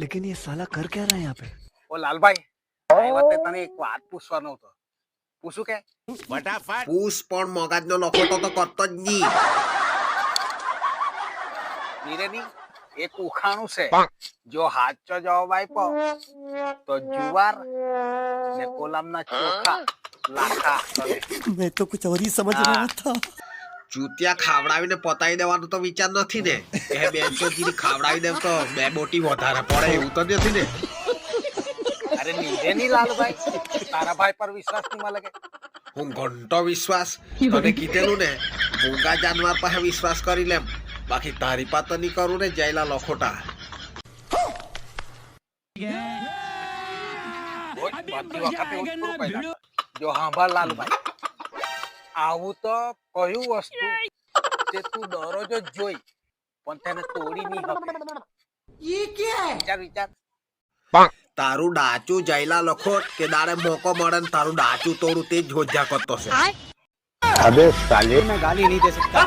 लेकिन ये साला कर क्या रहा है यहाँ पे? ઓ લાલભાઈ આ વખતે તને એક વાત પૂછવાનો હતો. પૂછું કે? પૂછ પણ મગજનો લખોટો તો કરતો જ નહીં. નીરેની એક ઉખાણું છે. જો સાચો જવાબ આપ્યો તો જુવાર ને કોલમના ચોખા લાખા કરે. मैं तो कुछ और ही समझ रहा था. ચૂતિયા ખાવડાવીને પતાવી દેવાનો તો વિચાર નથી ને. એ બેનચોદીની ખાવડાવી દેવ તો બે બોટી વધારે પડે એવું તો નથી ને. અરે નીરેની લાલભાઈ તારા ભાઈ પર વિશ્વાસ નહીં મળે કે? હું ઘંટો વિશ્વાસ તને કીધેલું ને મૂંગા જાનવર પાસે વિશ્વાસ કરી લેમ બાકી તારી પાસે તો નહીં કરું ને જયલા લખોટા. બધી વખતે એવું જ કરું પહેલા. જો સાંભળ લાલભાઈ આવું તો કયું વસ્તુ તે તું દરરોજ જ જોઈ પણ તેને તોડી નહીં શકે. વિચાર વિચાર. તારું ડાચું જયલા લખોટ કે દાડે મોકો મળે ને તારું ડાચું તોડું તે જ હોજ્યા કરતો છે. अबे साले मैं गाली नहीं दे सकता.